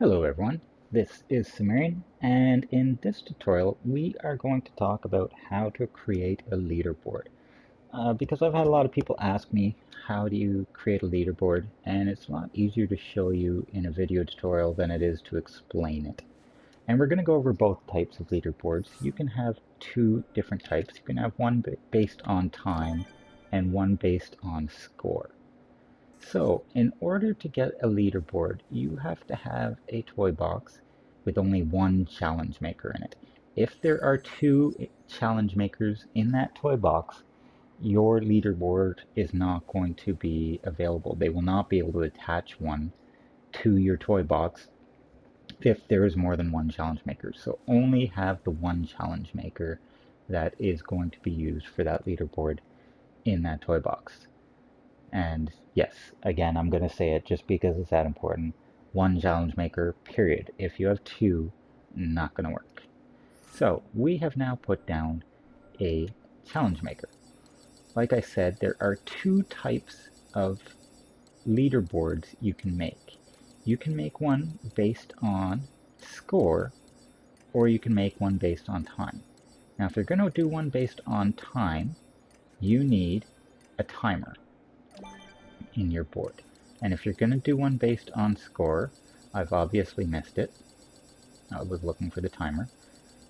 Hello everyone, this is Samarian, and in this tutorial we are going to talk about how to create a leaderboard. Because I've had a lot of people ask me, how do you create a leaderboard? And it's a lot easier to show you in a video tutorial than it is to explain it. And we're going to go over both types of leaderboards. You can have two different types. You can have one based on time and one based on score. So, in order to get a leaderboard, you have to have a toy box with only one challenge maker in it. If there are two challenge makers in that toy box, your leaderboard is not going to be available. They will not be able to attach one to your toy box if there is more than one challenge maker. So only have the one challenge maker that is going to be used for that leaderboard in that toy box. And yes, again, I'm going to say it just because it's that important. One challenge maker, period. If you have two, not going to work. So we have now put down a challenge maker. Like I said, there are two types of leaderboards you can make. You can make one based on score, or you can make one based on time. Now, if you're going to do one based on time, you need a timer in your board. And if you're going to do one based on score, I've obviously missed it. I was looking for the timer.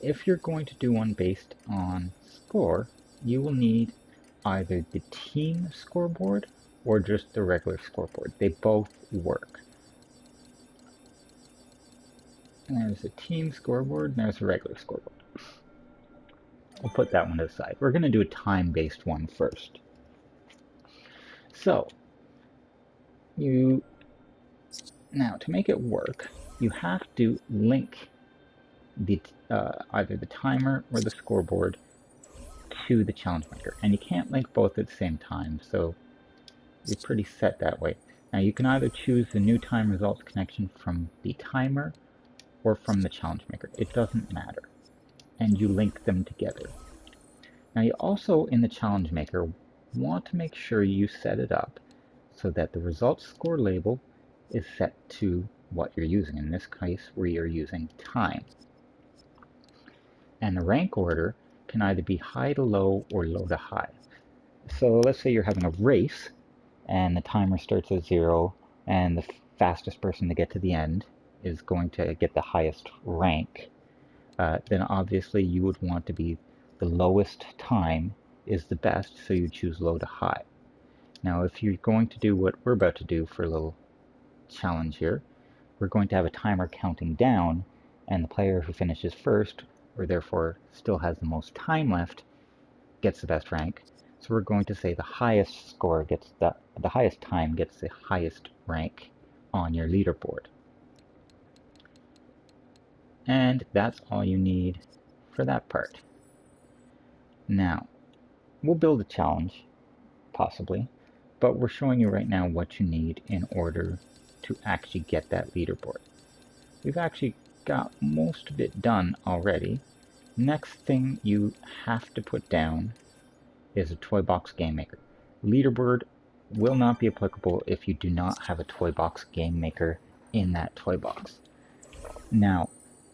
If you're going to do one based on score, you will need either the team scoreboard or just the regular scoreboard. They both work. And there's a team scoreboard and there's a regular scoreboard. We'll put that one to the side. We're going to do a time-based one first. So, now to make it work, you have to link the either the timer or the scoreboard to the challenge maker, and you can't link both at the same time, so you're pretty set that way. Now you can either choose the new time results connection from the timer or from the challenge maker. It doesn't matter, and you link them together. Now you also, in the challenge maker, want to make sure you set it up so that the results score label is set to what you're using. In this case, we are using time. And the rank order can either be high to low or low to high. So let's say you're having a race and the timer starts at 0 and the fastest person to get to the end is going to get the highest rank. Then obviously you would want to be the lowest time is the best, so you choose low to high. Now if you're going to do what we're about to do for a little challenge here, we're going to have a timer counting down, and the player who finishes first, or therefore still has the most time left, gets the best rank. So we're going to say the highest score gets the highest time gets the highest rank on your leaderboard. And that's all you need for that part. Now, we'll build a challenge, possibly, but we're showing you right now what you need in order to actually get that leaderboard. We've actually got most of it done already. Next thing you have to put down is a toy box game maker. Leaderboard will not be applicable if you do not have a toy box game maker in that toy box. Now,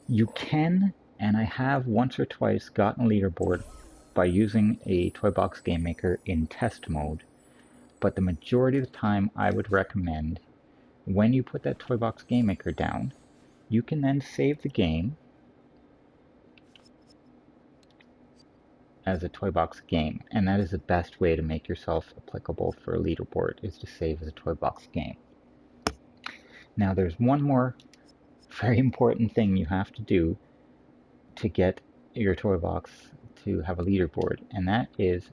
you can, and I have once or twice gotten a leaderboard by using a toy box game maker in test mode, but the majority of the time I would recommend, when you put that toy box game maker down, you can then save the game as a toy box game, and that is the best way to make yourself applicable for a leaderboard, is to save as a toy box game. Now there's one more very important thing you have to do to get your toy box to have a leaderboard, and that is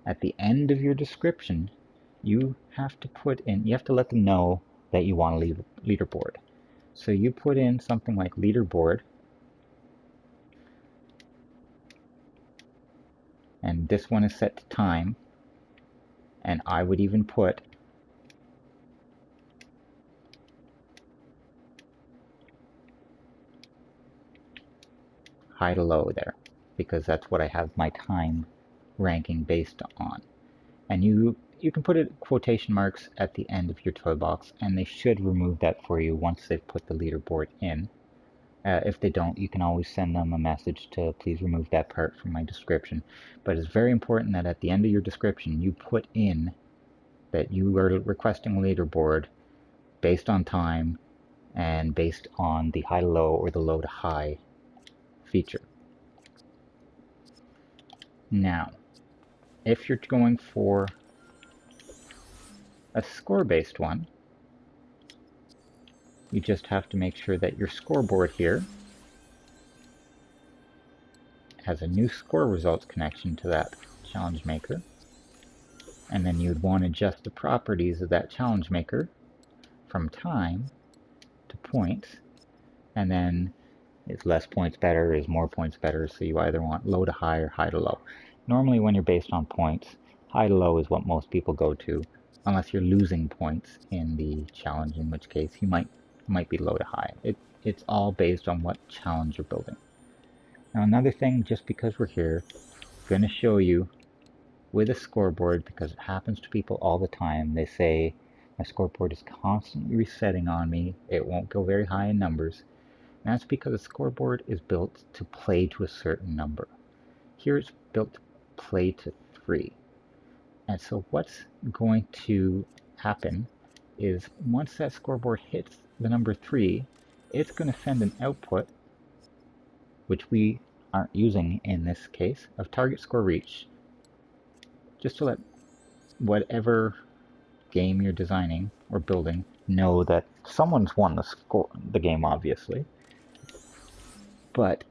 at the end of your description you have to let them know that you want a leaderboard. So you put in something like leaderboard, and this one is set to time, and I would even put high to low there, because that's what I have my time ranking based on. And you can put it quotation marks at the end of your toy box, and they should remove that for you once they've put the leaderboard in. If they don't, you can always send them a message to please remove that part from my description. But it's very important that at the end of your description you put in that you are requesting a leaderboard based on time and based on the high to low or the low to high feature. Now, if you're going for a score-based one, you just have to make sure that your scoreboard here has a new score results connection to that challenge maker. And then you'd want to adjust the properties of that challenge maker from time to points. And then is less points better, is more points better, so you either want low to high or high to low. Normally when you're based on points, high to low is what most people go to, unless you're losing points in the challenge, in which case you might be low to high. It's all based on what challenge you're building. Now another thing, just because we're here, I'm going to show you with a scoreboard, because it happens to people all the time. They say, my scoreboard is constantly resetting on me, it won't go very high in numbers. And that's because a scoreboard is built to play to a certain number. Here it's built to play to 3. And so what's going to happen is once that scoreboard hits the number 3, it's going to send an output, which we aren't using in this case, of target score reach, just to let whatever game you're designing or building know that someone's won the game, obviously. But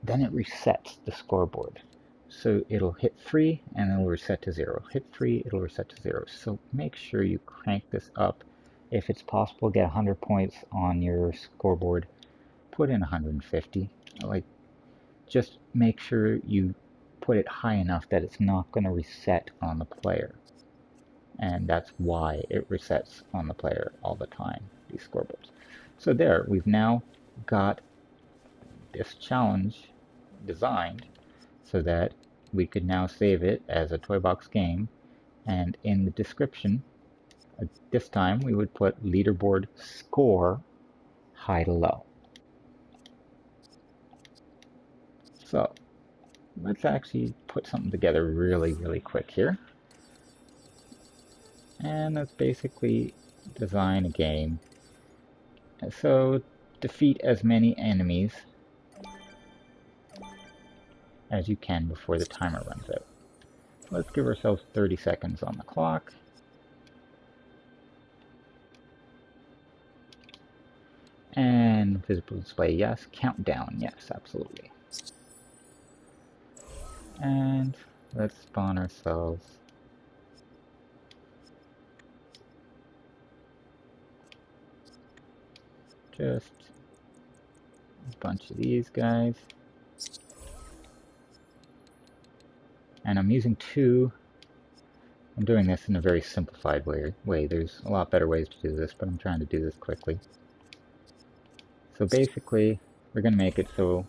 then it resets the scoreboard. So it'll hit 3 and it'll reset to 0. Hit 3, it'll reset to 0. So make sure you crank this up. If it's possible, get 100 points on your scoreboard. Put in 150. Just make sure you put it high enough that it's not going to reset on the player. And that's why it resets on the player all the time, these scoreboards. So there, we've now got this challenge designed so that we could now save it as a toy box game, and in the description this time we would put leaderboard score high to low. So let's actually put something together really quick here, and let's basically design a game. So defeat as many enemies as you can before the timer runs out. Let's give ourselves 30 seconds on the clock. And visible display, yes. Countdown, yes, absolutely. And let's spawn ourselves just a bunch of these guys. And I'm using 2. I'm doing this in a very simplified way. There's a lot better ways to do this, but I'm trying to do this quickly. So basically, we're going to make it so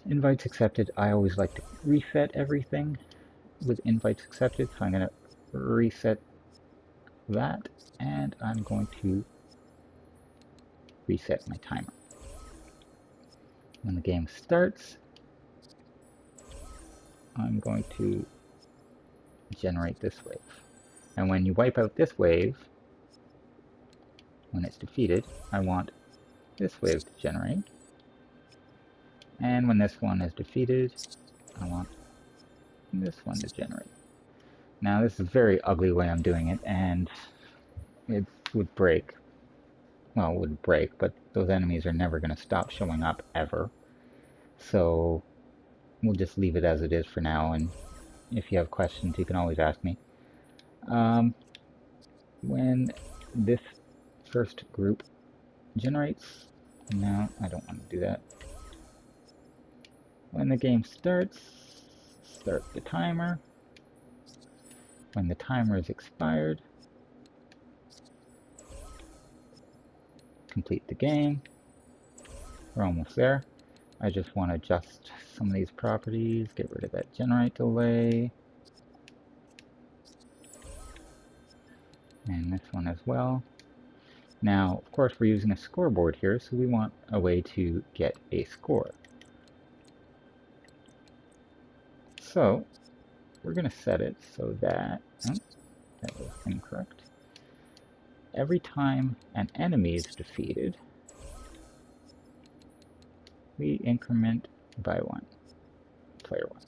invites accepted. I always like to reset everything with invites accepted, so I'm going to reset that, and I'm going to reset my timer. When the game starts, I'm going to generate this wave. And when you wipe out this wave, when it's defeated, I want this wave to generate. And when this one is defeated, I want this one to generate. Now this is a very ugly way I'm doing it, and it would break. Well, it would break, but those enemies are never going to stop showing up, ever. So we'll just leave it as it is for now, and if you have questions, you can always ask me. When this first group generates, no, I don't want to do that. When the game starts, start the timer. When the timer is expired, complete the game. We're almost there. I just want to adjust some of these properties, get rid of that generate delay. and this one as well. Now, of course, we're using a scoreboard here, so we want a way to get a score. So, we're going to set it so that, oh, that was incorrect. Every time an enemy is defeated, we increment by 1, player 1.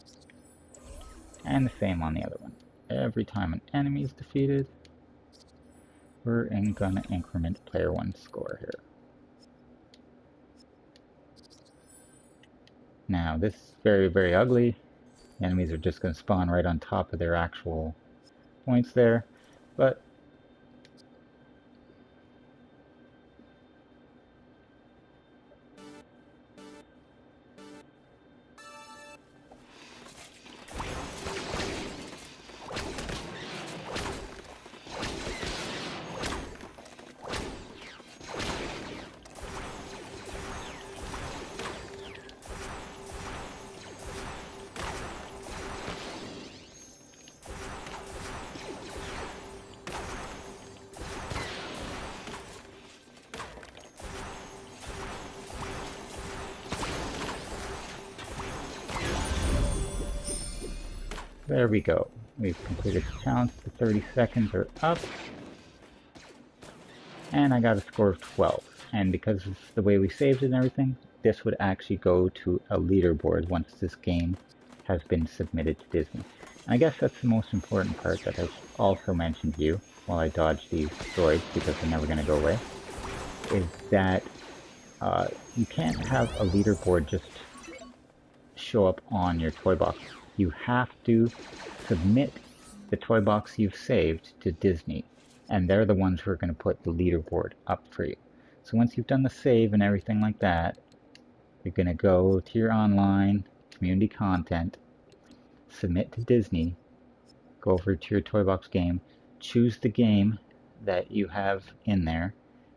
And the same on the other one. Every time an enemy is defeated, we're gonna increment player 1's score here. Now this is very, very ugly. The enemies are just going to spawn right on top of their actual points there. But there we go. We've completed the challenge. The 30 seconds are up. And I got a score of 12. And because of the way we saved it and everything, this would actually go to a leaderboard once this game has been submitted to Disney. And I guess that's the most important part that I've also mentioned to you while I dodge these droids because they're never going to go away, is that you can't have a leaderboard just show up on your toy box. You have to submit the toy box you've saved to Disney, and they're the ones who are going to put the leaderboard up for you. So once you've done the save and everything like that, you're going to go to your online community content, submit to Disney, go over to your toy box game, choose the game that you have in there,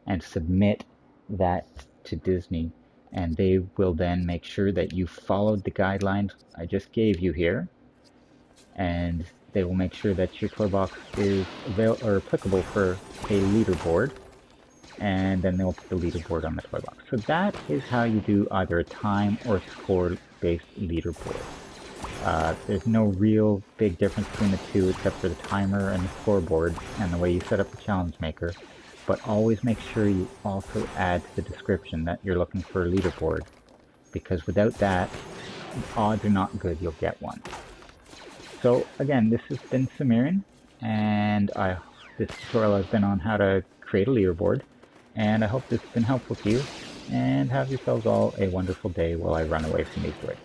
and submit that to Disney, and they will then make sure that you followed the guidelines I just gave you here, and they will make sure that your toy box is applicable for a leaderboard, and then they'll put the leaderboard on the toy box. So that is how you do either a time or score-based leaderboard. There's no real big difference between the two except for the timer and the scoreboard and the way you set up the challenge maker. But always make sure you also add to the description that you're looking for a leaderboard, because without that, odds are not good you'll get one. So again, this has been Samirian, and this tutorial has been on how to create a leaderboard, and I hope this has been helpful to you, and have yourselves all a wonderful day while I run away from these droids.